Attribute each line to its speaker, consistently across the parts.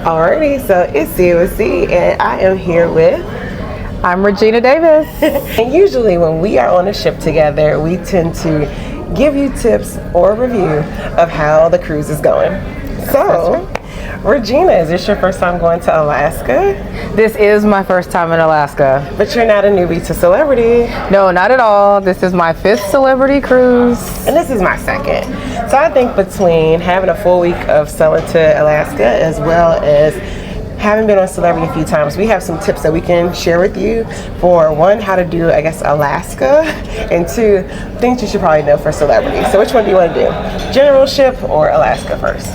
Speaker 1: Alrighty, so it's COC and I am here with...
Speaker 2: I'm Regina Davis.
Speaker 1: And usually when we are on a ship together, we tend to give you tips or review of how the cruise is going. So, Regina, is this your first time going to Alaska?
Speaker 2: This is my first time in Alaska.
Speaker 1: But you're not a newbie to Celebrity.
Speaker 2: No, not at all. This is my 5th Celebrity cruise.
Speaker 1: And this is my 2nd. So I think between having a full week of sailing to Alaska as well as having been on Celebrity a few times, we have some tips that we can share with you for 1, how to do, I guess, Alaska, and 2, things you should probably know for Celebrity. So which one do you want to do? General ship or Alaska first?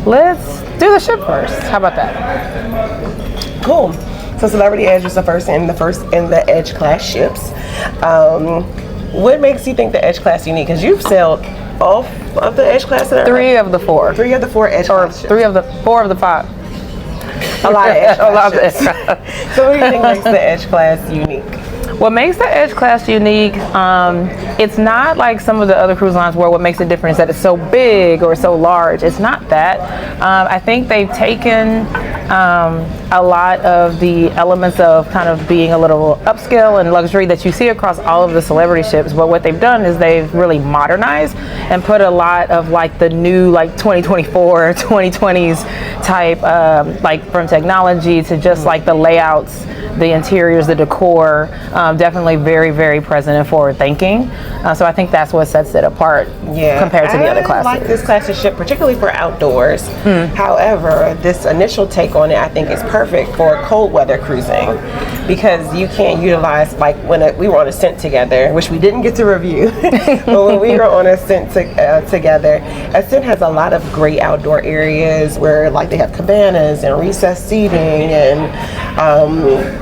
Speaker 2: Let's do the ship first. How about that?
Speaker 1: Cool. So Celebrity Edge was the first in the Edge class ships. What makes you think the Edge class unique? Because you've sailed all of the Edge class?
Speaker 2: 3 of the 4.
Speaker 1: 3 of the 4 Edge class ships.
Speaker 2: 4 of the 5.
Speaker 1: A lot of Edge class ships. So what do you think makes the Edge class unique?
Speaker 2: What makes the Edge class unique, it's not like some of the other cruise lines where what makes it different is that it's so big or so large. It's not that. I think they've taken a lot of the elements of kind of being a little upscale and luxury that you see across all of the Celebrity ships, but what they've done is they've really modernized and put a lot of like the new like 2024, 2020s type, like from technology to just like the layouts, the interiors, the decor, definitely very, very present and forward thinking. So I think that's what sets it apart compared to the other classes.
Speaker 1: I like this class of ship, particularly for outdoors. However, this initial take on it, I think, is perfect for cold weather cruising because you can't utilize, like when we were on Ascent together, which we didn't get to review, but when we were on Ascent together, Ascent has a lot of great outdoor areas where like they have cabanas and recessed seating and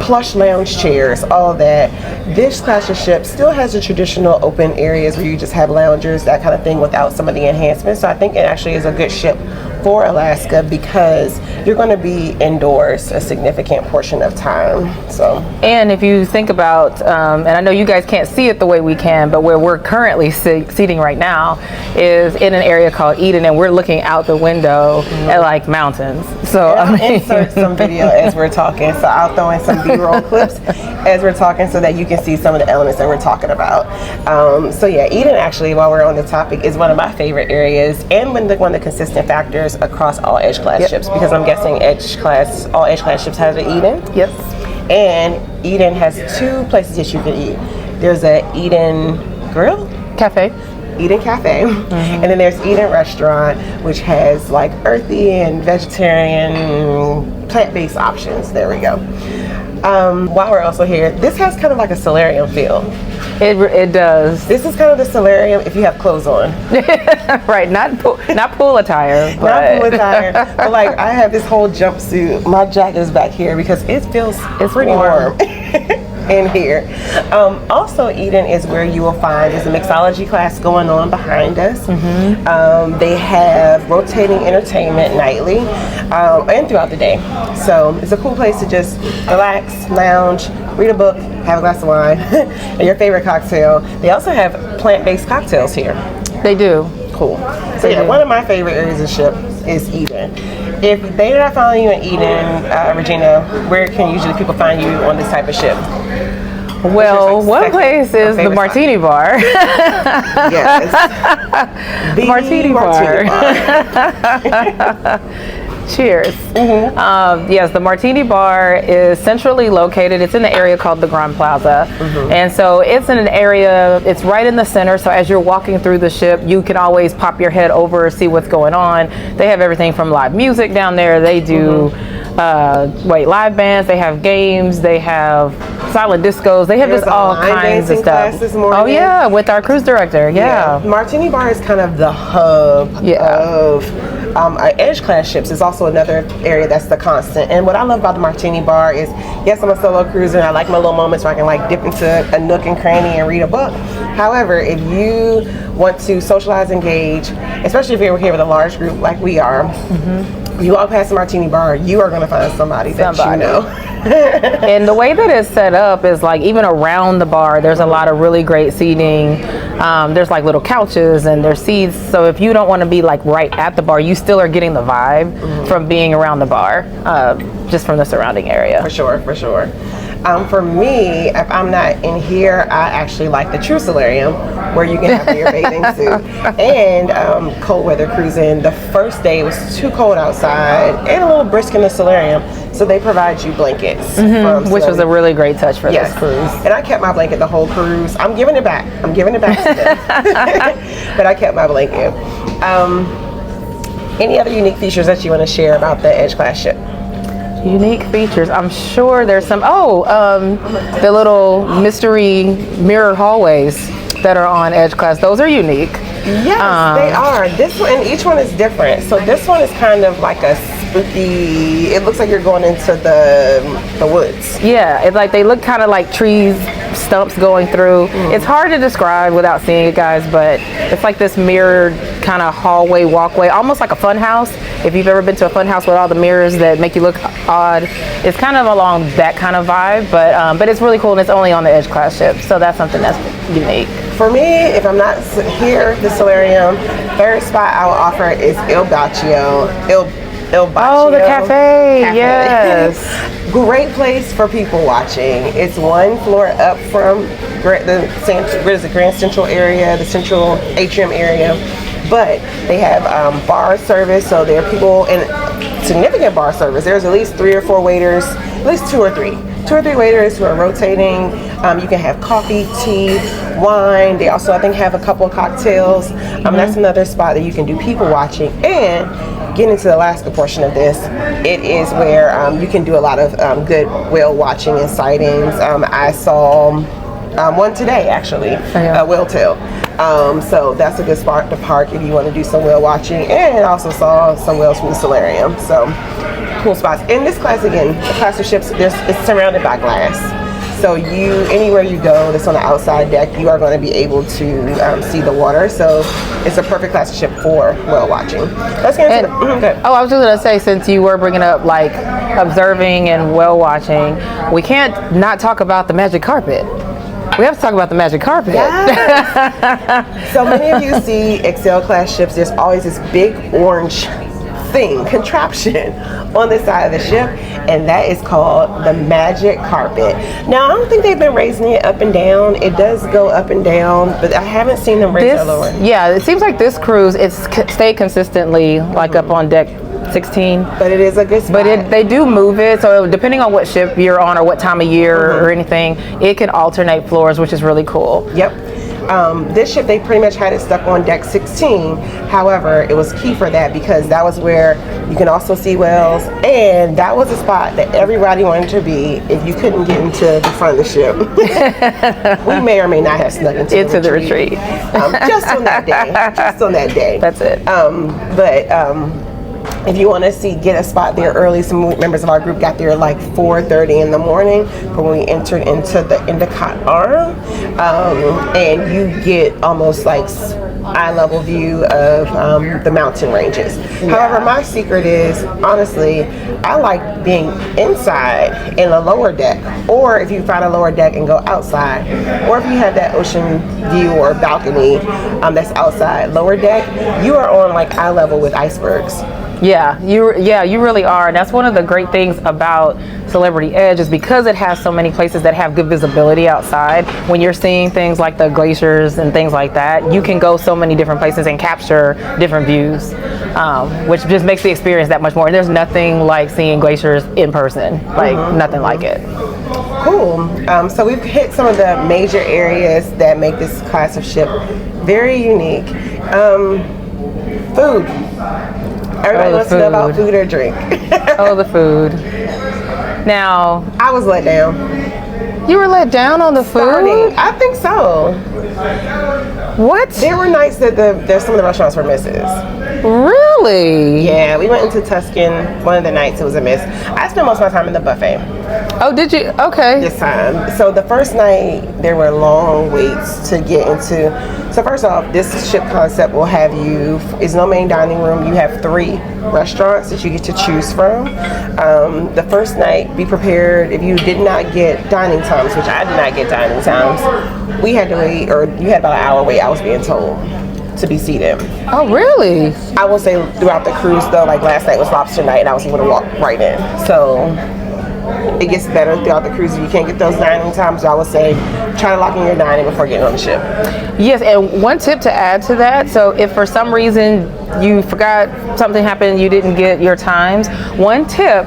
Speaker 1: plush lounge chairs, all of that. This class of ship still has the traditional open areas where you just have loungers, that kind of thing, without some of the enhancements. So I think it actually is a good ship for Alaska because you're going to be indoors a significant portion of time. So,
Speaker 2: and if you think about, and I know you guys can't see it the way we can, but where we're currently seating right now is in an area called Eden, and we're looking out the window at like mountains. So
Speaker 1: I'll insert some video as we're talking. So I'll throw in some B-roll clips as we're talking so that you can see some of the elements that we're talking about. So yeah, Eden actually, while we're on the topic, is one of my favorite areas and one of the consistent factors across all Edge class ships, because I'm guessing all Edge class ships have an Eden.
Speaker 2: Yep.
Speaker 1: And Eden has 2 places that you can eat. There's a Eden Grill
Speaker 2: Cafe.
Speaker 1: Eden Cafe, and then there's Eden Restaurant, which has like earthy and vegetarian, plant-based options. There we go. While we're also here, this has kind of like a solarium feel.
Speaker 2: It does.
Speaker 1: This is kind of the solarium if you have clothes on.
Speaker 2: Right, not pool attire. But.
Speaker 1: Not pool attire, but like I have this whole jumpsuit. My jacket is back here because it's pretty warm. In here. Also, Eden is where you will find there's a mixology class going on behind us. They have rotating entertainment nightly and throughout the day. So it's a cool place to just relax, lounge, read a book, have a glass of wine, and your favorite cocktail. They also have plant-based cocktails here.
Speaker 2: They do.
Speaker 1: Cool. So yeah, one of my favorite areas of ship is Eden. If they're not following you in Eden, Regina, where can usually people find you on this type of ship?
Speaker 2: Well, one place is the Martini Bar.
Speaker 1: Yes. The
Speaker 2: Martini Bar. Cheers. Yes, the Martini Bar is centrally located. It's in the area called the Grand Plaza. And so it's in an area, it's right in the center. So as you're walking through the ship, you can always pop your head over, see what's going on. They have everything from live music down there. They do live bands, they have games, they have silent discos, they have just all kinds of stuff. Oh yeah, with our cruise director. Yeah.
Speaker 1: Martini Bar is kind of the hub of our Edge class ships. Is also another area that's the constant. And what I love about the Martini Bar is, yes, I'm a solo cruiser and I like my little moments where I can like dip into a nook and cranny and read a book. However, if you want to socialize, engage, especially if you're here with a large group like we are, You walk past the Martini Bar, you are going to find somebody that you know.
Speaker 2: And the way that it's set up is like even around the bar, there's a lot of really great seating. There's like little couches and there's seats. So if you don't want to be like right at the bar, you still are getting the vibe from being around the bar, just from the surrounding area.
Speaker 1: For sure, for sure. For me, if I'm not in here, I actually like the True Solarium, where you can have your bathing suit. And cold weather cruising. The first day it was too cold outside and a little brisk in the solarium, so they provide you blankets,
Speaker 2: which was a really great touch for this cruise.
Speaker 1: And I kept my blanket the whole cruise. I'm giving it back. I'm giving it back to them. But I kept my blanket. Any other unique features that you want to share about the Edge class ship?
Speaker 2: Unique features. I'm sure there's some. The little mystery mirror hallways that are on Edge class. Those are unique.
Speaker 1: Yes, they are. This one, and each one is different. So this one is kind of like a spooky. It looks like you're going into the woods.
Speaker 2: Yeah, it's like they look kind of like trees, stumps going through. It's hard to describe without seeing it, guys, but it's like this mirrored kind of hallway, walkway, almost like a fun house. If you've ever been to a fun house with all the mirrors that make you look odd, it's kind of along that kind of vibe, but it's really cool, and it's only on the Edge class ship, so that's something that's unique.
Speaker 1: For me, if I'm not here, the solarium, third spot I will offer is Il Bacio.
Speaker 2: Oh, the cafe. Yes.
Speaker 1: Great place for people watching. It's one floor up from the Grand Central area, the Central Atrium area. But they have bar service, so there are people in significant bar service. There's at least 3 or 4 waiters, at least 2 or 3 waiters who are rotating. You can have coffee, tea, wine. They also, I think, have a couple of cocktails. That's another spot that you can do people watching. And getting into the Alaska portion of this, it is where you can do a lot of good whale watching and sightings. I saw one today, actually, a whale tail. So that's a good spot to park if you want to do some whale watching. And I also saw some whales from the solarium. So cool spots. In this class, again, the class of ships, it's surrounded by glass. So anywhere you go that's on the outside deck, you are going to be able to see the water. So it's a perfect class of ship for whale watching. Let's get into
Speaker 2: I was just going to say, since you were bringing up like observing and whale watching, we can't not talk about the magic carpet. We have to talk about the magic carpet.
Speaker 1: Yes. So many of you see Excel class ships, there's always this big orange contraption on the side of the ship, and that is called the magic carpet. Now, I don't think they've been raising it up and down. It does go up and down, but I haven't seen them raise it lower.
Speaker 2: Yeah, it seems like this cruise, it's stayed consistently like up on deck 16.
Speaker 1: But it is a good spot.
Speaker 2: But they do move it, so depending on what ship you're on or what time of year or anything, it can alternate floors, which is really cool.
Speaker 1: Yep. This ship, they pretty much had it stuck on deck 16. However, it was key for that because that was where you can also see whales, and that was a spot that everybody wanted to be if you couldn't get into the front of the ship. We may or may not have snuck into the retreat. Just on that day. Just on that day.
Speaker 2: That's it.
Speaker 1: If you want to get a spot there early, some members of our group got there like 4:30 in the morning for when we entered into the Endicott Arm, and you get almost like eye level view of the mountain ranges. Yeah. However, my secret is, honestly, I like being inside in a lower deck, or if you find a lower deck and go outside, or if you have that ocean view or balcony that's outside, lower deck, you are on like eye level with icebergs.
Speaker 2: Yeah, you really are. And that's one of the great things about Celebrity Edge is because it has so many places that have good visibility outside. When you're seeing things like the glaciers and things like that, you can go so many different places and capture different views, which just makes the experience that much more. And there's nothing like seeing glaciers in person, like nothing like it.
Speaker 1: Cool. So we've hit some of the major areas that make this class of ship very unique. Food. Everybody wants to know about food or drink.
Speaker 2: Oh, the food. Now,
Speaker 1: I was let down.
Speaker 2: You were let down on the food?
Speaker 1: I think so.
Speaker 2: What?
Speaker 1: There were nights that some of the restaurants were misses.
Speaker 2: Really? Really?
Speaker 1: Yeah, we went into Tuscan one of the nights. It was a miss. I spent most of my time in the buffet
Speaker 2: Oh, did you? Okay.
Speaker 1: this time. So the first night, there were long waits to get into. So first off, this ship concept will have you, is no main dining room. You have 3 restaurants that you get to choose from. The first night, be prepared if you did not get dining times, which I did not get dining times. We had to wait, or you had about an hour wait, I was being told, to be seated.
Speaker 2: Oh, really?
Speaker 1: I will say throughout the cruise though, like last night was lobster night and I was able to walk right in. So it gets better throughout the cruise if you can't get those dining times. So I would say try to lock in your dining before getting on the ship.
Speaker 2: Yes, and one tip to add to that, so if for some reason you forgot, something happened, you didn't get your times, one tip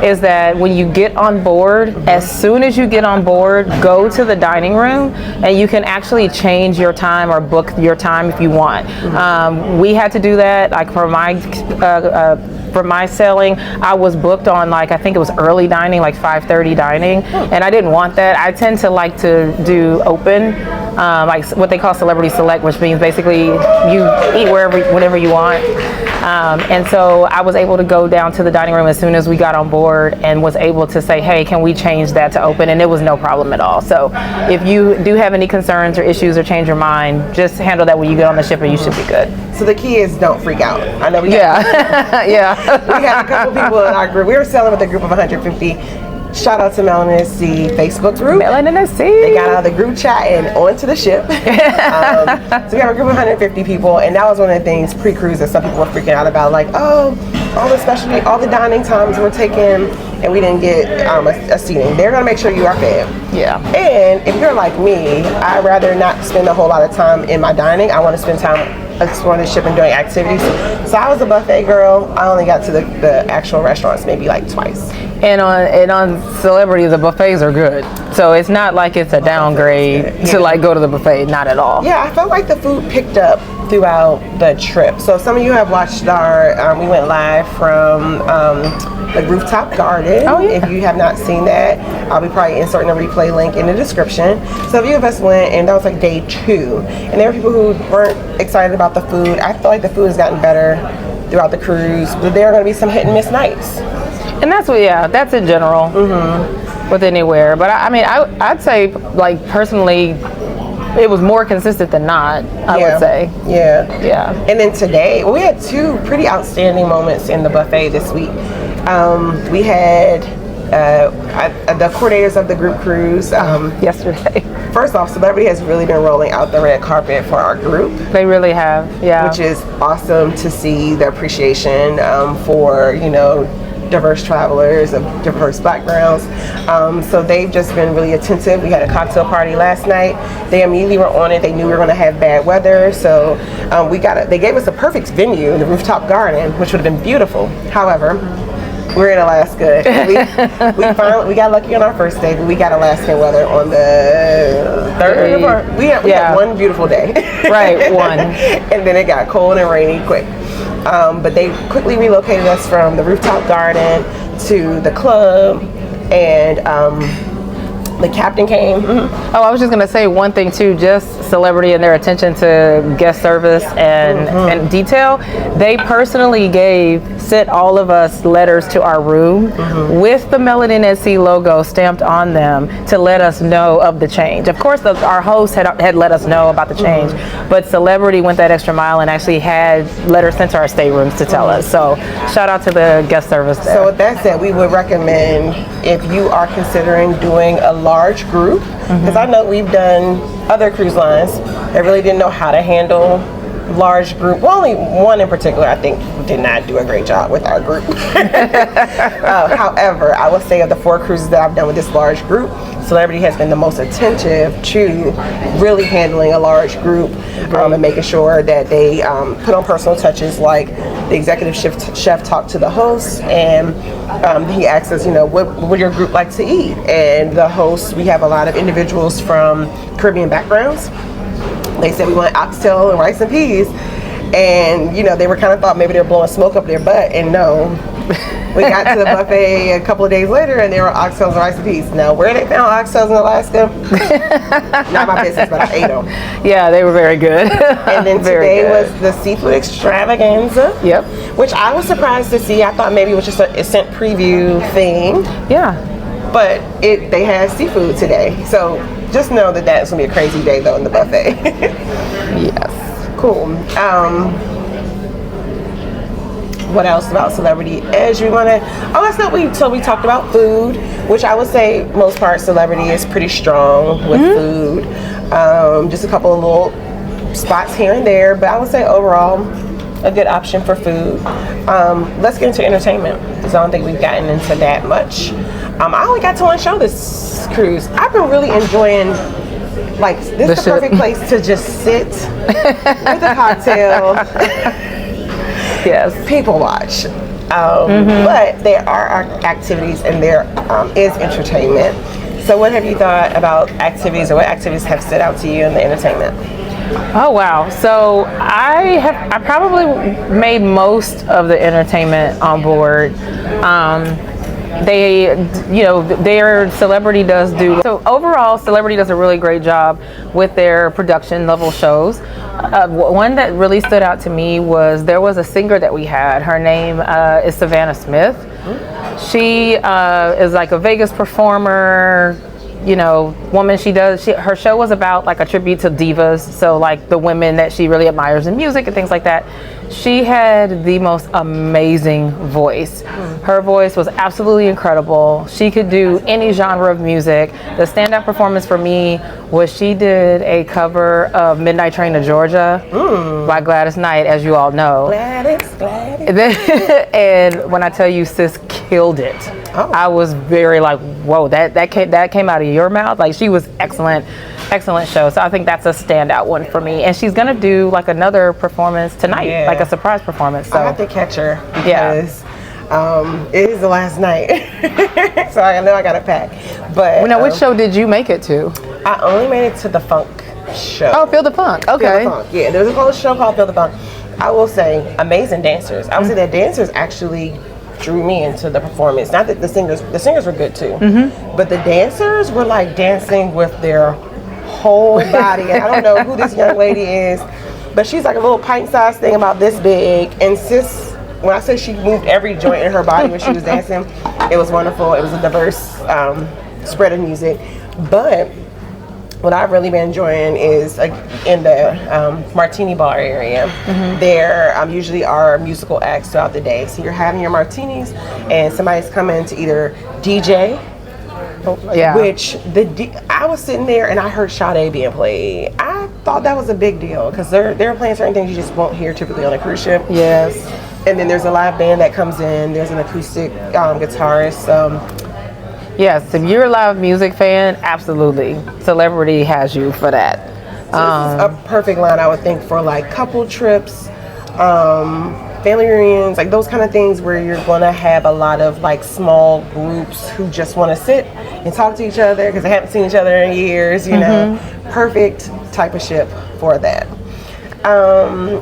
Speaker 2: is that when you get on board, as soon as you get on board, go to the dining room and you can actually change your time or book your time if you want. We had to do that, like for my sailing, I was booked on, like, I think it was early dining, like 5:30 dining, and I didn't want that. I tend to like to do open, like what they call celebrity select, which means basically you eat whenever you want. And so I was able to go down to the dining room as soon as we got on board and was able to say, hey, can we change that to open? And it was no problem at all. So if you do have any concerns or issues or change your mind, just handle that when you get on the ship and you should be good.
Speaker 1: So the key is don't freak out. I know we
Speaker 2: had,
Speaker 1: we had a couple people in our group. We were sailing with a group of 150. Shout out to Melanin at Sea Facebook group.
Speaker 2: Melanin at Sea.
Speaker 1: They got out of the group chat and onto the ship. So we have a group of 150 people, and that was one of the things pre-cruise that some people were freaking out about, like, oh, all the dining times were taken and we didn't get a seating. They're gonna make sure you are fed.
Speaker 2: Yeah.
Speaker 1: And if you're like me, I'd rather not spend a whole lot of time in my dining. I want to spend time exploring the ship and doing activities. So I was a buffet girl. I only got to the actual restaurants maybe like twice.
Speaker 2: And on Celebrity, the buffets are good. So it's not like it's a downgrade to like go to the buffet, not at all.
Speaker 1: Yeah, I felt like the food picked up throughout the trip. So some of you have watched our, we went live from the rooftop garden.
Speaker 2: Oh, yeah.
Speaker 1: If you have not seen that, I'll be probably inserting a replay link in the description. So a few of us went, and that was like day 2. And there were people who weren't excited about the food. I feel like the food has gotten better throughout the cruise, but there are going to be some hit and miss nights.
Speaker 2: And that's what, that's in general with anywhere. But I mean, I'd say, like, personally, it was more consistent than not, I would say.
Speaker 1: Yeah. And then today, we had 2 pretty outstanding moments in the buffet this week. We had the coordinators of the group cruise.
Speaker 2: Yesterday.
Speaker 1: First off, Celebrity has really been rolling out the red carpet for our group.
Speaker 2: They really have,
Speaker 1: Which is awesome to see the appreciation for, diverse travelers of diverse backgrounds. So they've just been really attentive. We had a cocktail party last night. They immediately were on it. They knew we were going to have bad weather. So they gave us a perfect venue in the rooftop garden, which would have been beautiful. However, we're in Alaska. We got lucky on our first day, but we got Alaskan weather on the 3rd. We had one beautiful day.
Speaker 2: Right, one.
Speaker 1: And then it got cold and rainy quick. But they quickly relocated us from the rooftop garden to the club, and the captain came.
Speaker 2: Oh, I was just gonna say one thing too, just Celebrity and their attention to guest service and detail. They personally sent all of us letters to our room with the Melanin at Sea logo stamped on them to let us know of the change. Of course, our host had let us know about the change, but Celebrity went that extra mile and actually had letters sent to our staterooms to tell us. So shout out to the guest service there.
Speaker 1: So with that said, we would recommend, if you are considering doing a large group, because I know we've done other cruise lines that really didn't know how to handle large group. Well, only one in particular I think did not do a great job with our group. However, I would say of the 4 cruises that I've done with this large group, Celebrity has been the most attentive to really handling a large group and making sure that they put on personal touches, like the executive chef talked to the host, and he asked us, what would your group like to eat? And the host, we have a lot of individuals from Caribbean backgrounds. They said we want oxtail and rice and peas. And, you know, they were kind of thought maybe they were blowing smoke up their butt. And no, we got to the buffet a couple of days later and there were oxtails and rice and peas. Now, where they found oxtails in Alaska, not my business, but I ate them.
Speaker 2: Yeah, they were very good.
Speaker 1: And then today was the seafood extravaganza.
Speaker 2: Yep.
Speaker 1: Which I was surprised to see. I thought maybe it was just a scent preview thing.
Speaker 2: Yeah.
Speaker 1: But they had seafood today. So just know that that's going to be a crazy day, though, in the buffet.
Speaker 2: Yes.
Speaker 1: Cool. What else about Celebrity Edge we want to... Oh, that's not we... So we talked about food, which I would say most part Celebrity is pretty strong with food. Just a couple of little spots here and there. But I would say overall, a good option for food. Let's get into entertainment, because I don't think we've gotten into that much. I only got to one show this cruise. I've been really enjoying, like, this is the perfect place to just sit with a cocktail.
Speaker 2: Yes.
Speaker 1: People watch. But there are activities and there is entertainment. So what have you thought about activities, or what activities have stood out to you in the entertainment?
Speaker 2: Oh wow! So I probably made most of the entertainment on board. Their Celebrity does do, so overall Celebrity does a really great job with their production level shows. One that really stood out to me was there was a singer that we had. Her name is Savannah Smith. She is like a Vegas performer, you know, woman. Her show was about like a tribute to divas, so like the women that she really admires in music and things like that. She had the most amazing voice. Her voice was absolutely incredible. She could do any genre of music. The standout performance for me was she did a cover of Midnight Train to Georgia by Gladys Knight, as you all know. Gladys. And when I tell you, sis killed it. I was very like, whoa, that came out of your mouth. Like, she was excellent show. So I think that's a standout one for me. And she's gonna do like another performance tonight, like a surprise performance. So
Speaker 1: I have to catch her because it is the last night. So I know I gotta pack. But
Speaker 2: which show did you make it to?
Speaker 1: I only made it to the funk show.
Speaker 2: Oh, Feel the Funk. Okay.
Speaker 1: Feel the Funk. Yeah, there's a whole show called Feel the Funk. I will say, amazing dancers. I would say that dancers actually drew me into the performance. Not that the singers were good too, but the dancers were like dancing with their whole body. And I don't know who this young lady is, but she's like a little pint-sized thing about this big. And sis, when I say she moved every joint in her body when she was dancing, it was wonderful. It was a diverse spread of music. But what I've really been enjoying is in the Martini Bar area. There usually are musical acts throughout the day. So you're having your martinis and somebody's coming to either DJ, which I was sitting there and I heard Sade being played. I thought that was a big deal because they're playing certain things you just won't hear typically on a cruise ship.
Speaker 2: Yes.
Speaker 1: And then there's a live band that comes in. There's an acoustic guitarist.
Speaker 2: Yes, if you're a live music fan, absolutely. Celebrity has you for that.
Speaker 1: So this is a perfect line, I would think, for like couple trips, family reunions, like those kind of things where you're going to have a lot of like small groups who just want to sit and talk to each other because they haven't seen each other in years, you know. Perfect type of ship for that.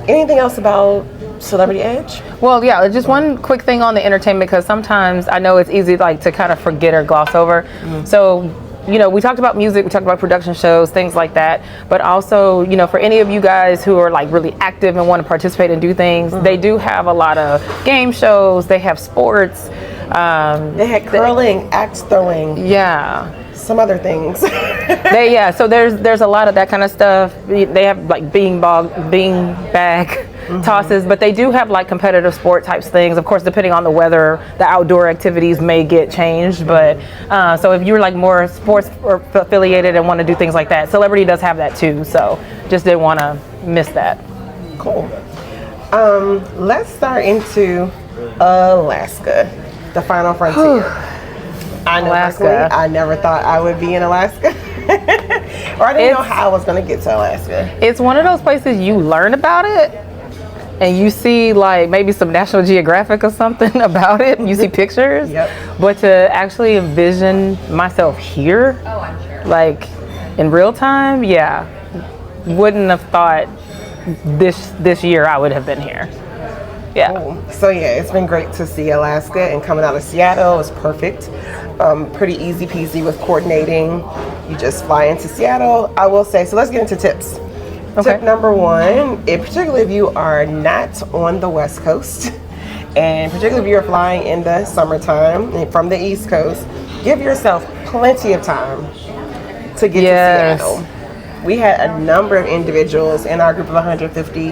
Speaker 1: Anything else about Celebrity Edge?
Speaker 2: Well, yeah, just one quick thing on the entertainment, because sometimes I know it's easy like to kind of forget or gloss over. So, you know, we talked about music, we talked about production shows, things like that, but also, you know, for any of you guys who are like really active and want to participate and do things, they do have a lot of game shows, they have sports.
Speaker 1: They had curling, axe throwing. Some other things.
Speaker 2: So there's a lot of that kind of stuff. They have like bean bag tosses, but they do have like competitive sport types things. Of course, depending on the weather, the outdoor activities may get changed. But so if you're like more sports or affiliated and want to do things like that, Celebrity does have that too. So just didn't want to miss that.
Speaker 1: Cool. Let's start into Alaska, the final frontier. I know, Alaska. I never thought I would be in Alaska. Or I didn't know how I was going to get to Alaska.
Speaker 2: It's one of those places you learn about it and you see like maybe some National Geographic or something about it. You see pictures. But to actually envision myself here, like in real time, wouldn't have thought this year I would have been here. Yeah.
Speaker 1: Cool. So yeah, it's been great to see Alaska, and coming out of Seattle is perfect. Pretty easy peasy with coordinating. You just fly into Seattle. I will say, so let's get into tips.
Speaker 2: Okay.
Speaker 1: Tip number one, particularly if you are not on the West Coast, and particularly if you're flying in the summertime and from the East Coast, give yourself plenty of time to get to Seattle. We had a number of individuals in our group of 150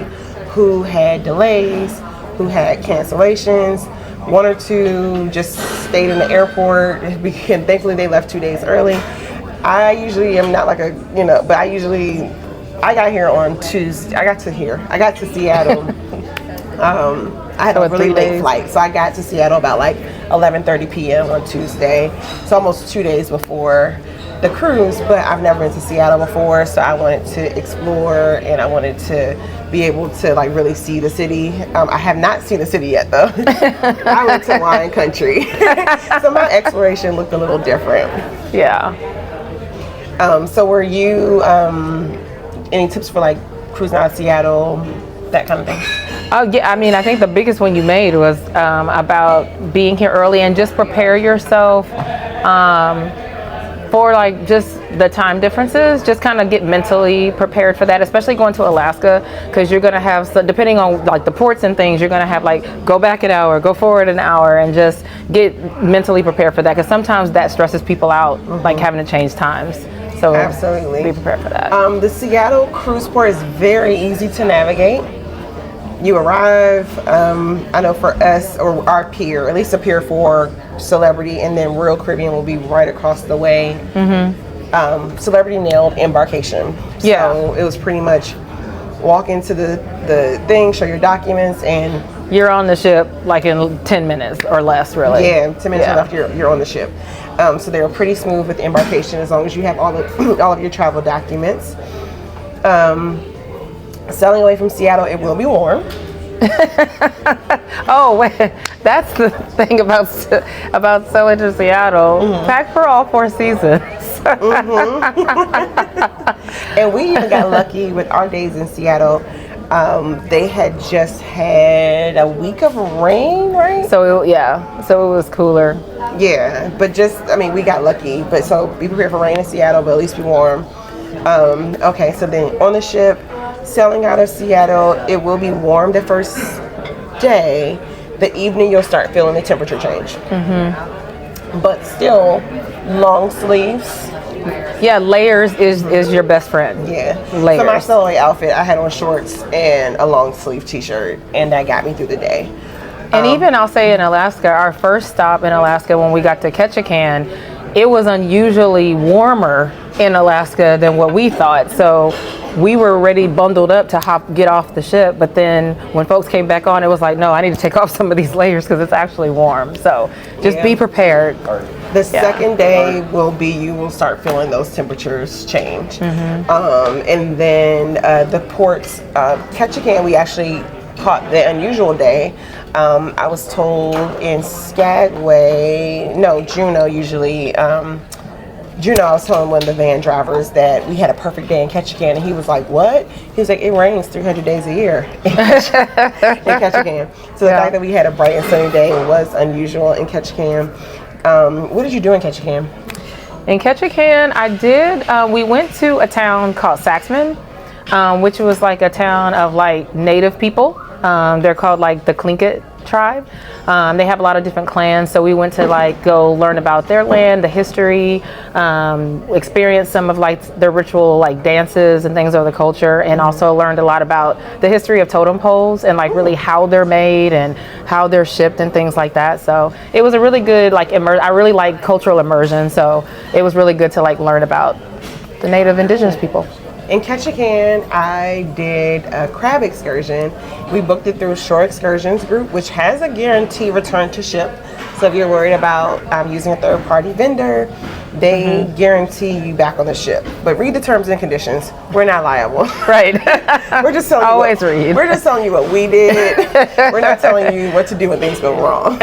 Speaker 1: who had delays, who had cancellations. One or two just stayed in the airport, and thankfully they left 2 days early. I usually am not like but I got here on Tuesday. I got to Seattle. I had a really late flight, so I got to Seattle about like 11:30 p.m. on Tuesday. So almost 2 days before the cruise, but I've never been to Seattle before, so I wanted to explore, and I wanted to be able to like really see the city. I have not seen the city yet though. I went to wine country. So my exploration looked a little different.
Speaker 2: Yeah.
Speaker 1: So were you, any tips for like cruising out of Seattle, that kind of thing?
Speaker 2: Oh yeah, I mean, I think the biggest one you made was about being here early and just prepare yourself for like just the time differences. Just kind of get mentally prepared for that, especially going to Alaska, because you're gonna have, so depending on like the ports and things, you're gonna have like go back an hour, go forward an hour, and just get mentally prepared for that, because sometimes that stresses people out, like having to change times. So
Speaker 1: absolutely
Speaker 2: be prepared for that.
Speaker 1: The Seattle cruise port is very easy to navigate. You arrive, I know for us, or our pier, at least a pier for Celebrity, and then Royal Caribbean will be right across the way. Celebrity nailed embarkation. So it was pretty much walk into the thing, show your documents, and
Speaker 2: you're on the ship like in 10 minutes or less, really.
Speaker 1: Yeah, 10 minutes left, you're on the ship. So they were pretty smooth with the embarkation, as long as you have all of your travel documents. Sailing away from Seattle, it will be warm.
Speaker 2: Oh wait, that's the thing about sailing to Seattle. Pack for all 4 seasons.
Speaker 1: And we even got lucky with our days in Seattle. They had just had a week of rain, right?
Speaker 2: So it was cooler.
Speaker 1: Yeah, but we got lucky. But so be prepared for rain in Seattle, but at least be warm. Okay, so then on the ship, sailing out of Seattle, it will be warm the first day. The evening, you'll start feeling the temperature change. But still, long sleeves.
Speaker 2: Yeah, layers is your best friend.
Speaker 1: Yeah.
Speaker 2: Layers.
Speaker 1: So my solo outfit, I had on shorts and a long sleeve t-shirt, and that got me through the day.
Speaker 2: And even I'll say in Alaska, our first stop in Alaska when we got to Ketchikan, it was unusually warmer in Alaska than what we thought. So we were already bundled up to get off the ship, but then when folks came back on, it was like, no, I need to take off some of these layers because it's actually warm. So just be prepared.
Speaker 1: The second day you will start feeling those temperatures change. And then the ports, Ketchikan, we actually caught the unusual day. I was told in Juno usually, I was telling one of the van drivers that we had a perfect day in Ketchikan, and he was like, what? He was like, it rains 300 days a year in Ketchikan. So the fact that we had a bright and sunny day was unusual in Ketchikan. What did you do in Ketchikan?
Speaker 2: In Ketchikan, we went to a town called Saxman, which was like a town of like native people. They're called like the Tlingit tribe. They have a lot of different clans, so we went to like go learn about their land, the history, experience some of like their ritual like dances and things of the culture, and also learned a lot about the history of totem poles and like really how they're made and how they're shipped and things like that. So it was a really good like I really like cultural immersion, so it was really good to like learn about the native indigenous people.
Speaker 1: In Ketchikan, I did a crab excursion. We booked it through Shore Excursions Group, which has a guarantee return to ship. So if you're worried about using a third-party vendor, they guarantee you back on the ship. But read the terms and conditions. We're not liable.
Speaker 2: Right.
Speaker 1: We're just telling
Speaker 2: Always read.
Speaker 1: We're just telling you what we did. We're not telling you what to do when things go wrong.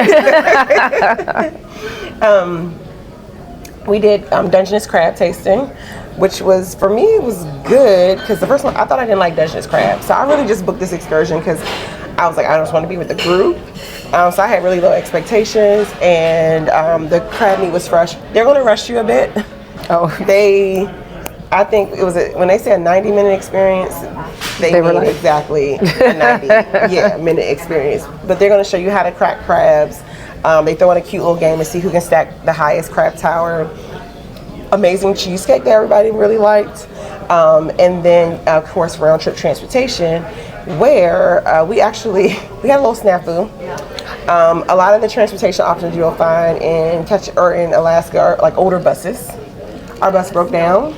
Speaker 1: We did Dungeness crab tasting. which was, for me, it was good because the first one, I thought I didn't like Dutchess crab. So I really just booked this excursion because I was like, I just want to be with the group. So I had really low expectations, and the crab meat was fresh. They're going to rush you a bit.
Speaker 2: Oh.
Speaker 1: I think it was, when they say a 90-minute experience, they mean like exactly a 90-minute experience. But they're going to show you how to crack crabs. They throw in a cute little game to see who can stack the highest crab tower. Amazing cheesecake that everybody really liked. And then, of course, round trip transportation, where we had a little snafu. A lot of the transportation options you'll find in Alaska are like older buses. Our bus broke down,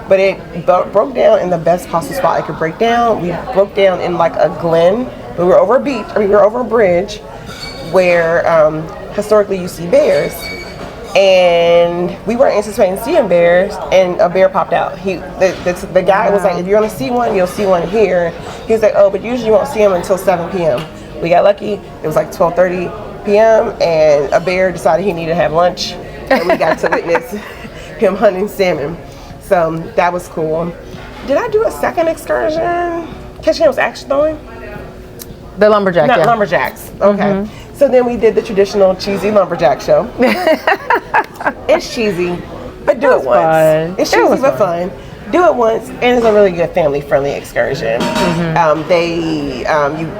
Speaker 1: but it broke down in the best possible spot it could break down. We broke down in like a glen. We were over a bridge where historically you see bears. And we weren't anticipating seeing bears, and a bear popped out. The guy was like, if you're gonna see one, you'll see one here. He was like, oh, but usually you won't see them until 7 p.m. We got lucky. It was like 12:30 p.m. and a bear decided he needed to have lunch, and we got to witness him hunting salmon. So that was cool. Did I do a second excursion? Catching was action throwing?
Speaker 2: The lumberjack,
Speaker 1: Not lumberjacks. Okay. Mm-hmm. So then we did the traditional cheesy lumberjack show. It's cheesy, but do it once.
Speaker 2: Fun.
Speaker 1: It's cheesy but fun. Do it once, and it's a really good family-friendly excursion. Mm-hmm.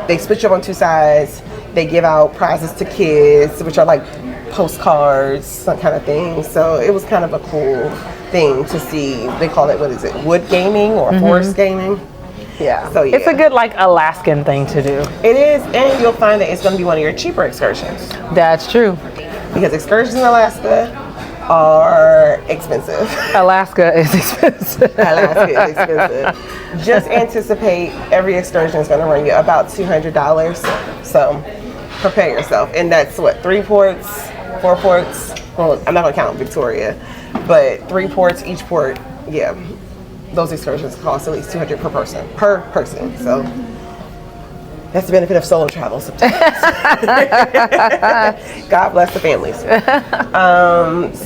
Speaker 1: They split you up on two sides. They give out prizes to kids, which are like postcards, some kind of thing. So it was kind of a cool thing to see. They call it, what is it, wood gaming or forest gaming?
Speaker 2: Yeah.
Speaker 1: So yeah.
Speaker 2: It's a good like Alaskan thing to do.
Speaker 1: It is, and you'll find that it's going to be one of your cheaper excursions.
Speaker 2: That's true.
Speaker 1: Because excursions in Alaska are expensive.
Speaker 2: Alaska is expensive.
Speaker 1: Alaska is expensive. Just anticipate every excursion is going to run you about $200. So prepare yourself. And that's what, 3 ports, 4 ports? Well, I'm not going to count Victoria, but 3 ports, each port, yeah. Those excursions cost at least $200 per person. So that's the benefit of solo travel sometimes. God bless the families.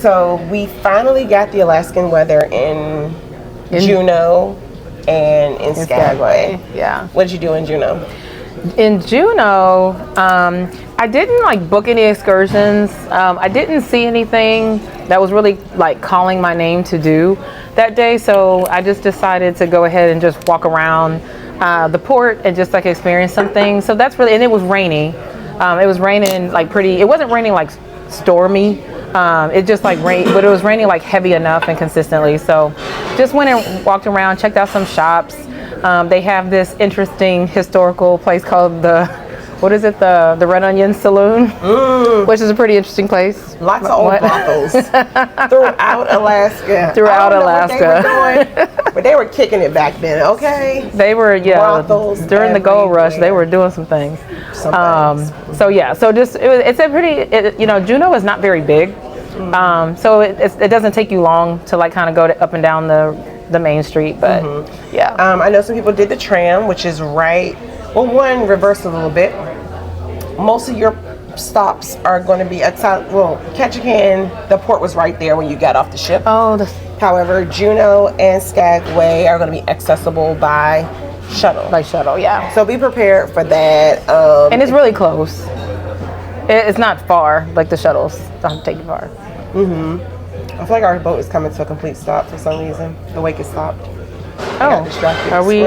Speaker 1: So we finally got the Alaskan weather in Juno and in Skagway.
Speaker 2: Yeah.
Speaker 1: What did you do in Juno?
Speaker 2: In Juno, I didn't like book any excursions. I didn't see anything that was really like calling my name to do that day, so I just decided to go ahead and just walk around the port and just like experience something. So that's really, and it was rainy. It was raining like pretty, it wasn't raining like stormy. It just like rained, but it was raining like heavy enough and consistently. So just went and walked around, checked out some shops. They have this interesting historical place called the Red Onion Saloon, which is a pretty interesting place.
Speaker 1: Lots of old brothels throughout Alaska.
Speaker 2: Throughout Alaska.
Speaker 1: What they were doing, but they were kicking it back then, okay?
Speaker 2: They were,
Speaker 1: brothels
Speaker 2: during the gold rush, they were doing some things. So yeah, so just, it's a pretty, Juno is not very big. So it doesn't take you long to like kind of go up and down the main street, but yeah.
Speaker 1: I know some people did the tram, which is right, well, one, reverse a little bit. Most of your stops are going to be outside. Well, Ketchikan, the port was right there when you got off the ship. However, Juno and Skagway are going to be accessible by shuttle.
Speaker 2: By shuttle, yeah.
Speaker 1: So be prepared for that.
Speaker 2: And it's really close. It's not far, like the shuttles don't take you far.
Speaker 1: I feel like our boat is coming to a complete stop for some reason. The wake is stopped.
Speaker 2: Oh, are we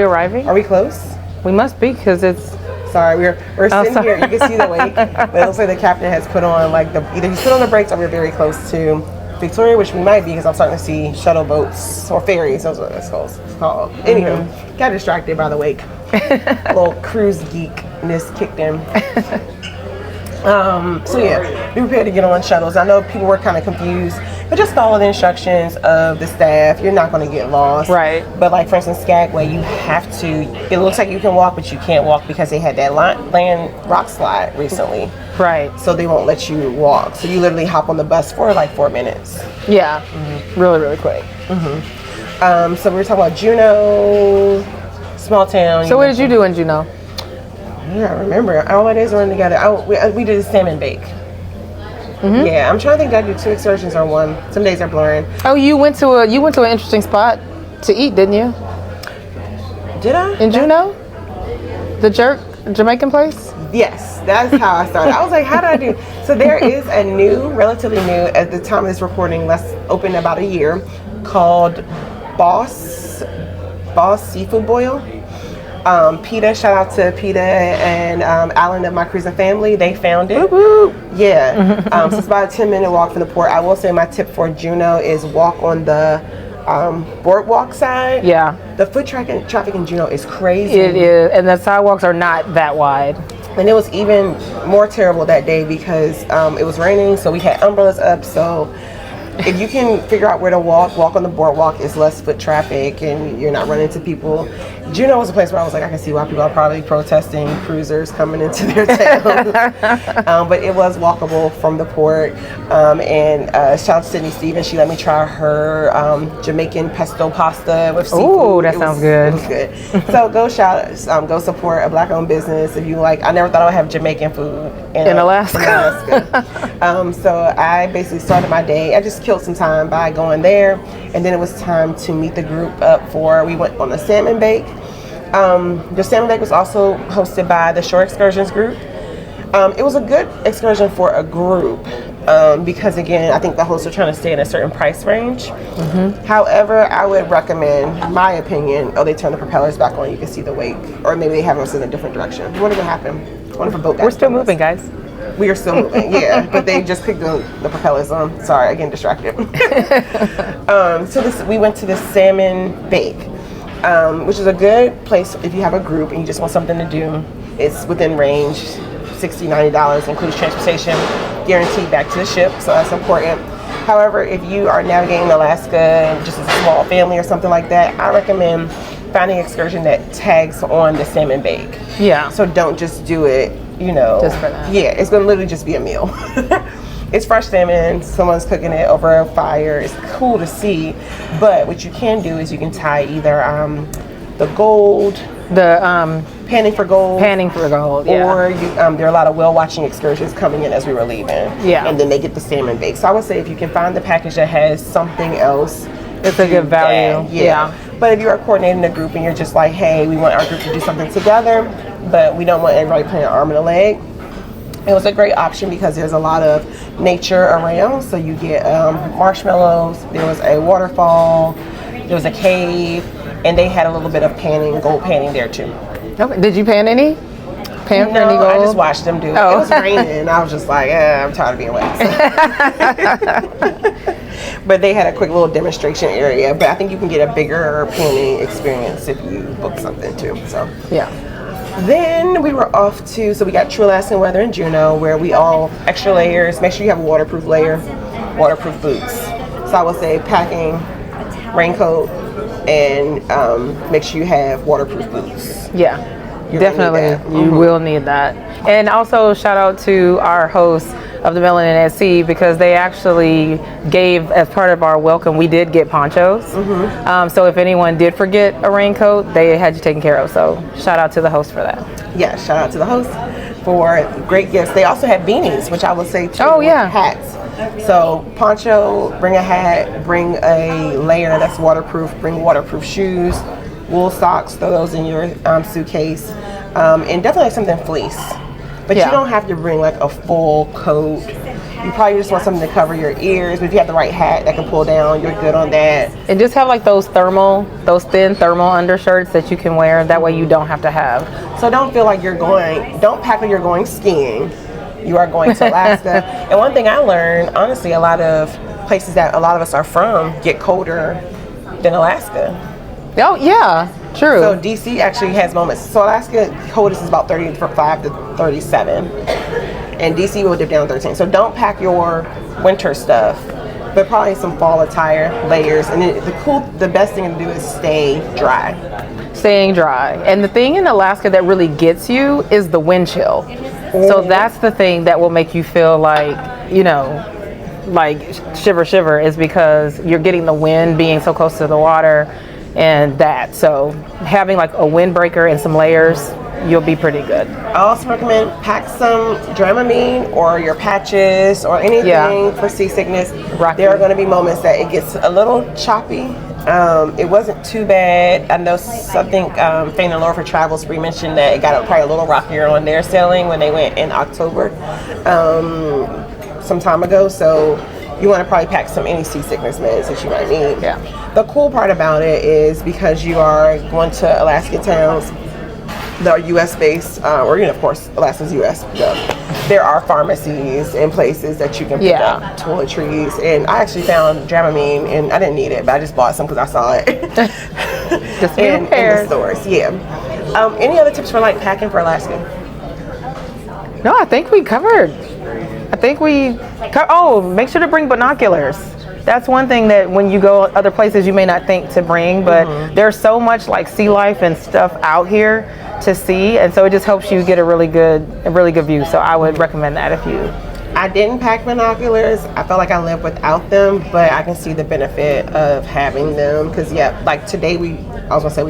Speaker 2: arriving?
Speaker 1: Are we close?
Speaker 2: We must be, because it's.
Speaker 1: Sorry, we're sitting here. You can see the wake, but it looks like the captain has put on like either he's put on the brakes or we're very close to Victoria, which we might be because I'm starting to see shuttle boats or ferries. That's what it's called. Anywho, got distracted by the wake. A little cruise geekness kicked in. So yeah, be prepared to get on shuttles. I know people were kind of confused, but just follow the instructions of the staff. You're not going to get lost.
Speaker 2: Right.
Speaker 1: But like for instance, Skagway, you have to, it looks like you can walk, but you can't walk because they had that land rock slide recently.
Speaker 2: Right.
Speaker 1: So they won't let you walk. So you literally hop on the bus for like 4 minutes.
Speaker 2: Yeah. Really, really quick.
Speaker 1: So we were talking about Juno, small town.
Speaker 2: So what did you do in Juno?
Speaker 1: Yeah, I remember. All my days were together. We did a salmon bake. Yeah, I'm trying to think. Did I do 2 excursions or 1? Some days are blurring.
Speaker 2: Oh, you went to an interesting spot to eat, didn't you?
Speaker 1: Did I?
Speaker 2: In Juno? The Jamaican place?
Speaker 1: Yes, that's how I started. I was like, how did I do? So there is a new, relatively new, at the time of this recording, less open about a year, called Boss Seafood Boil. PETA, shout out to PETA and Alan of My Cruising Family. They found it.
Speaker 2: Woo-hoo.
Speaker 1: Yeah. So it's about a 10-minute walk from the port. I will say my tip for Juno is walk on the boardwalk side.
Speaker 2: Yeah.
Speaker 1: The foot traffic in Juno is crazy.
Speaker 2: It is, and the sidewalks are not that wide.
Speaker 1: And it was even more terrible that day because it was raining, so we had umbrellas up. So if you can figure out where to walk on the boardwalk, is less foot traffic and you're not running into people. Juno was a place where I was like, I can see why people are probably protesting cruisers coming into their town. But it was walkable from the port. And shout out to Sydney Stevens. She let me try her Jamaican pesto pasta with seafood.
Speaker 2: Ooh, that sounds good.
Speaker 1: It was good. So go support a Black-owned business if you like. I never thought I would have Jamaican food in Alaska. So I basically started my day. I just killed some time by going there, and then it was time to meet the group up we went on a salmon bake. The salmon bake was also hosted by the Shore Excursions group. It was a good excursion for a group because, again, I think the hosts are trying to stay in a certain price range. However, I would recommend, my opinion, they turn the propellers back on, you can see the wake, or maybe they have us in a different direction. What did happen? One of the boat guys.
Speaker 2: We're still moving, guys.
Speaker 1: We are still moving, yeah, but they just kicked the propellers on. Sorry, again, distracted. We went to this salmon bake, which is a good place if you have a group and you just want something to do. It's within range, $60, $90, includes transportation, guaranteed back to the ship, so that's important. However, if you are navigating Alaska and just as a small family or something like that, I recommend finding an excursion that tags on the salmon bake.
Speaker 2: Yeah.
Speaker 1: So don't just do it, just
Speaker 2: for that.
Speaker 1: Yeah, it's gonna literally just be a meal. It's fresh salmon, someone's cooking it over a fire. It's cool to see, but what you can do is you can tie either the gold, panning for gold,
Speaker 2: yeah.
Speaker 1: or there are a lot of whale watching excursions coming in as we were leaving.
Speaker 2: Yeah.
Speaker 1: And then they get the salmon bake. So I would say if you can find the package that has something else,
Speaker 2: it's a good value.
Speaker 1: Yeah. But if you are coordinating a group and you're just like, hey, we want our group to do something together, but we don't want everybody playing arm and a leg, it was a great option because there's a lot of nature around. So you get marshmallows, there was a waterfall, there was a cave, and they had a little bit of gold panning there too.
Speaker 2: Okay. Did you pan any? Pan for any gold?
Speaker 1: I just watched them do it. It was raining and I was just like, I'm tired of being wet. But they had a quick little demonstration area. But I think you can get a bigger panning experience if you book something too. So
Speaker 2: yeah.
Speaker 1: Then we were off to, so we got True Alaskan Weather in Juno, where we all extra layers. Make sure you have a waterproof layer, waterproof boots. So I would say packing, raincoat, and make sure you have waterproof boots.
Speaker 2: Yeah, definitely. You will need that. And also shout out to our hosts of the Melanin at Sea because they actually gave, as part of our welcome, we did get ponchos. So if anyone did forget a raincoat, they had you taken care of. So shout out to the host for that.
Speaker 1: Yeah, shout out to the host for great gifts. They also had beanies, which I would say too.
Speaker 2: Oh yeah,
Speaker 1: hats. So poncho, bring a hat, bring a layer that's waterproof, bring waterproof shoes, wool socks, throw those in your suitcase, and definitely something fleece. But you don't have to bring like a full coat. You probably just want something to cover your ears, but if you have the right hat that can pull down, you're good on that.
Speaker 2: And just have like those thin thermal undershirts that you can wear. That way you don't have to have.
Speaker 1: So don't feel like don't pack like you're going skiing. You are going to Alaska. And one thing I learned, honestly, a lot of places that a lot of us are from get colder than Alaska.
Speaker 2: Oh yeah, true.
Speaker 1: So DC actually has moments. So Alaska coldest is about 35 to 37, and DC will dip down 13. So don't pack your winter stuff, but probably some fall attire, layers, and then the best thing to do is stay dry.
Speaker 2: Staying dry. And the thing in Alaska that really gets you is the wind chill. So that's the thing that will make you feel like, like shiver is because you're getting the wind being so close to the water and that. So having like a windbreaker and some layers you'll be pretty good.
Speaker 1: I also recommend pack some Dramamine or your patches or anything for seasickness. There are going to be moments that it gets a little choppy. It wasn't too bad. I know, I think Fain and Laura for Travel Spree mentioned that it got probably a little rockier on their sailing when they went in October some time ago. So you want to probably pack any seasickness meds that you might need.
Speaker 2: Yeah.
Speaker 1: The cool part about it is because you are going to Alaska towns that are U.S. based, or of course Alaska's U.S. There are pharmacies and places that you can pick up toiletries, and I actually found Dramamine, and I didn't need it, but I just bought some because I saw it
Speaker 2: Just
Speaker 1: in the stores. Yeah. Any other tips for like packing for Alaska?
Speaker 2: No, I think we covered. Make sure to bring binoculars. That's one thing that when you go other places you may not think to bring, but there's so much like sea life and stuff out here to see, and so it just helps you get a really good view. So I would recommend that if you.
Speaker 1: I didn't pack binoculars. I felt like I lived without them, but I can see the benefit of having them because like today we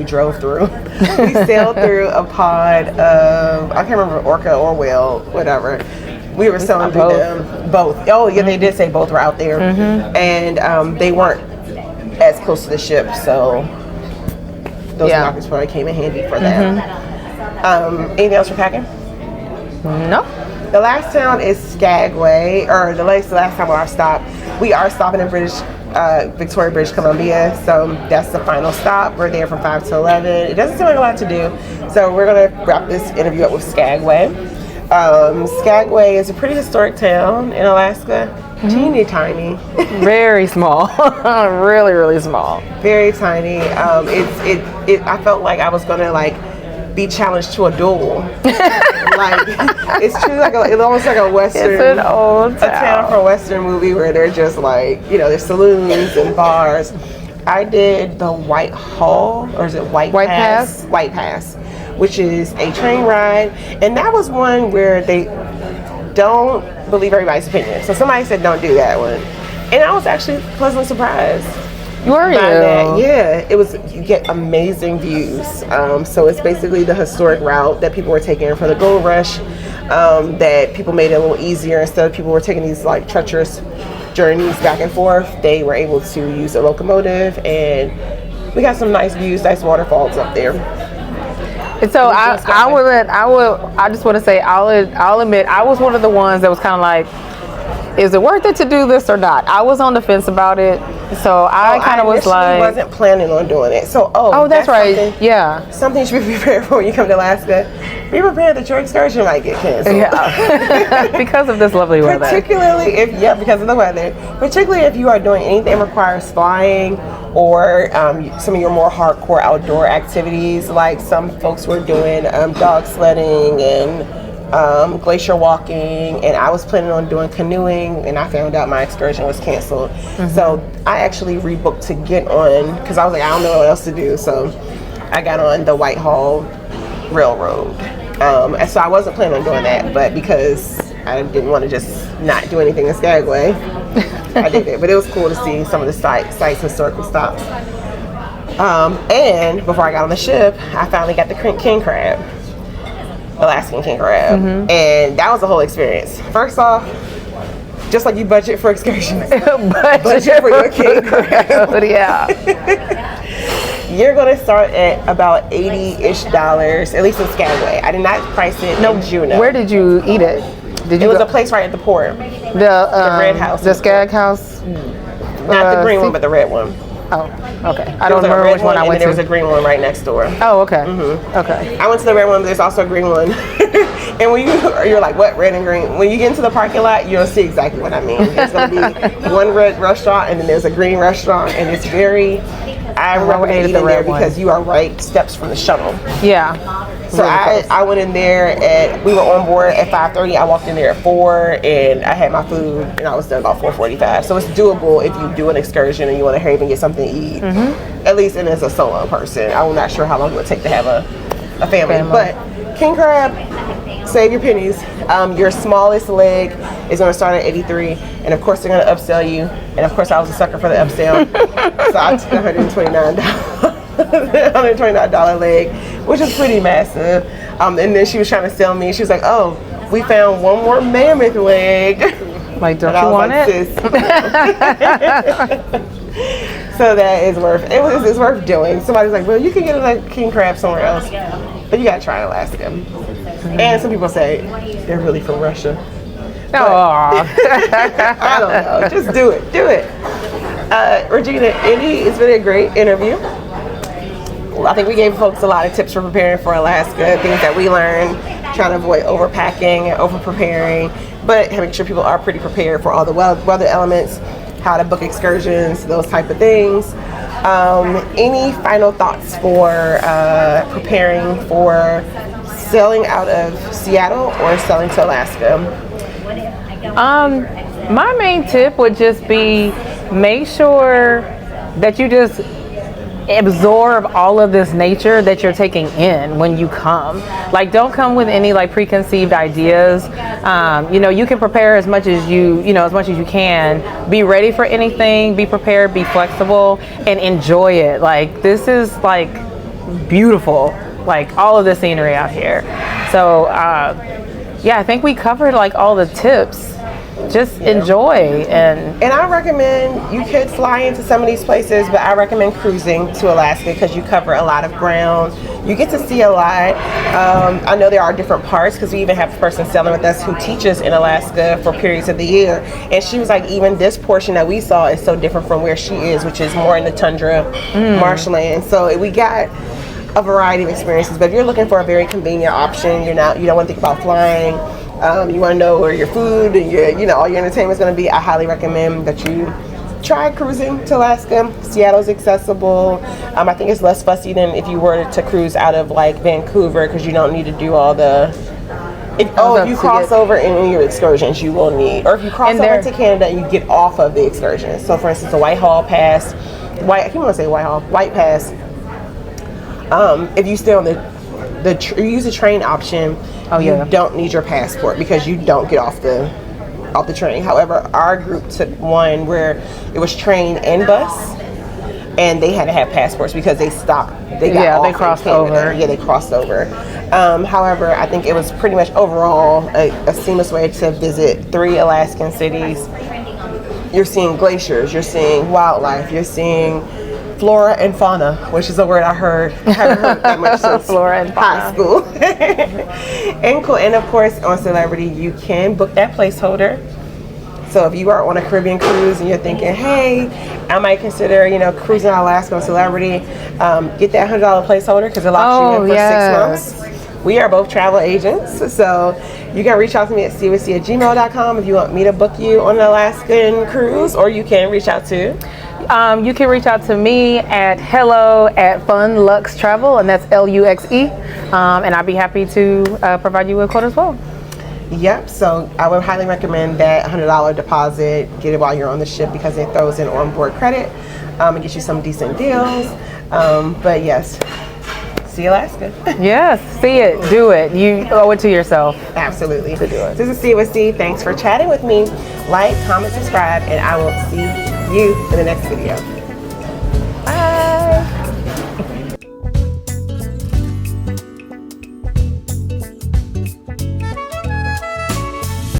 Speaker 1: drove through. We sailed through a pod of, I can't remember, orca or whale, whatever. We were sailing through them both. Oh yeah, they did say both were out there, and they weren't as close to the ship, so those binoculars probably came in handy for that. Anything else for packing?
Speaker 2: No.
Speaker 1: The last town is Skagway, or the last time on our stop. We are stopping in Victoria, British Columbia, so that's the final stop. We're there from 5 to 11. It doesn't seem like a lot to do, so we're gonna wrap this interview up with Skagway. Skagway is a pretty historic town in Alaska. Teeny tiny.
Speaker 2: Very small. Really, really small.
Speaker 1: Very tiny. I felt like I was gonna be challenged to a duel. It's true, it's almost like a Western.
Speaker 2: It's an old town.
Speaker 1: A town from a Western movie where they're just there's saloons and bars. I did the White Hall, or is it White Pass? White Pass, which is a train ride, and that was one where they don't believe everybody's opinion. So somebody said don't do that one, and I was actually pleasantly surprised.
Speaker 2: Were you?
Speaker 1: That. Yeah, you get amazing views. So it's basically the historic route that people were taking for the gold rush, that people made it a little easier. Instead of people were taking these treacherous journeys back and forth, they were able to use a locomotive, and we got some nice views, nice waterfalls up there.
Speaker 2: And so I just want to say I'll admit I was one of the ones that was kind of like, is it worth it to do this or not? I was on the fence about it, so I kind of was like,
Speaker 1: I wasn't planning on doing it. So
Speaker 2: that's right. Yeah,
Speaker 1: something you should be prepared for when you come to Alaska. Be prepared that your excursion might get canceled.
Speaker 2: Yeah, because of this lovely weather.
Speaker 1: Particularly because of the weather. Particularly if you are doing anything that requires flying or some of your more hardcore outdoor activities, like some folks were doing dog sledding and glacier walking, and I was planning on doing canoeing, and I found out my excursion was canceled. So I actually rebooked to get on, because I was like, I don't know what else to do, so I got on the Whitehall Railroad. And so I wasn't planning on doing that, but because I didn't want to just not do anything in Skagway, I did it. But it was cool to see some of the sites, historical stops. And before I got on the ship, I finally got the king crab. Alaskan king crab, and that was the whole experience. First off, just like you budget for excursions, budget for your king crab.
Speaker 2: Yeah.
Speaker 1: You're gonna start at about $80-ish, at least in Skagway. I did not price it in Juno.
Speaker 2: Where did you eat it?
Speaker 1: It was a place right at the port.
Speaker 2: The Red House. The Skag House.
Speaker 1: Not the green one, but the red one.
Speaker 2: Oh, okay. I don't remember which one I went to.
Speaker 1: There was a green one right next door.
Speaker 2: Oh, okay. Okay.
Speaker 1: I went to the red one, but there's also a green one. And when you're like, what, red and green? When you get into the parking lot, you'll see exactly what I mean. There's going to be one red restaurant, and then there's a green restaurant, and it's very. I recommend eating there because you are right steps from the shuttle.
Speaker 2: Yeah.
Speaker 1: So I went in there we were on board at 5:30. I walked in there at 4, and I had my food, and I was done about 4:45. So it's doable if you do an excursion and you want to hurry up and get something to eat. At least, and as a solo person, I'm not sure how long it would take to have a family. But king crab, save your pennies. Your smallest leg is going to start at 83, and of course they're going to upsell you. And of course I was a sucker for the upsell, so I took $129. $129 leg, which is pretty massive. And then she was trying to sell me. She was like, "Oh, we found one more mammoth leg."
Speaker 2: Like, don't you want it?
Speaker 1: Sis. So that is worth it. It's worth doing. Somebody's like, "Well, you can get a king crab somewhere else, but you gotta try Alaska." And some people say they're really from Russia.
Speaker 2: Aww.
Speaker 1: I don't know. Just do it. Do it. Regina, Indy, it's been a great interview. I think we gave folks a lot of tips for preparing for Alaska, things that we learned, trying to avoid overpacking and over preparing, but make sure people are pretty prepared for all the weather elements, how to book excursions, those type of things. Any final thoughts for preparing for sailing out of Seattle or sailing to Alaska?
Speaker 2: My main tip would just be make sure that you just absorb all of this nature that you're taking in when you come. Like, don't come with any like preconceived ideas. You can prepare as much as you can. Be ready for anything, be prepared, be flexible, and enjoy it. Like, this is like beautiful, like all of the scenery out here. So I think we covered like all the tips. Just enjoy. And
Speaker 1: I recommend, you could fly into some of these places, but I recommend cruising to Alaska because you cover a lot of ground. You get to see a lot. I know there are different parts because we even have a person sailing with us who teaches in Alaska for periods of the year, and she was like, even this portion that we saw is so different from where she is, which is more in the tundra marshland. So we got a variety of experiences, but if you're looking for a very convenient option, you don't want to think about flying, you want to know where your food and all your entertainment is going to be, I highly recommend that you try cruising to Alaska. Seattle's accessible. I think it's less fussy than if you were to cruise out of like Vancouver, because you don't need to do all the if you cross over in your excursions, you will need, or if you cross over to Canada and you get off of the excursions. So for instance, the White Pass, if you stay on you use the train option, you don't need your passport because you don't get off the train. However, our group took one where it was train and bus, and they had to have passports because they stopped. They crossed over. Yeah, they crossed over. However, I think it was pretty much overall a seamless way to visit 3 Alaskan cities. You're seeing glaciers, you're seeing wildlife, you're seeing flora and fauna, which is a word I haven't heard that much since
Speaker 2: flora and fauna.
Speaker 1: High school. And cool. And of course, on Celebrity, you can book that placeholder. So if you are on a Caribbean cruise and you're thinking, hey, I might consider, cruising on Alaska on Celebrity, get that $100 placeholder because it locks you in for 6 months. We are both travel agents, so you can reach out to me at cwc@gmail.com if you want me to book you on an Alaskan cruise, or you can reach out to...
Speaker 2: you can reach out to me at hello@funluxtravel, and that's LUXE, and I'd be happy to provide you with a quote as well.
Speaker 1: Yep, so I would highly recommend that $100 deposit. Get it while you're on the ship because it throws in onboard credit and gets you some decent deals. But yes, see Alaska.
Speaker 2: Yes, see it, do it. You owe it to yourself.
Speaker 1: Absolutely.
Speaker 2: To do it.
Speaker 1: This is CWC. Thanks for chatting with me. Like, comment, subscribe, and I will see you in the next video.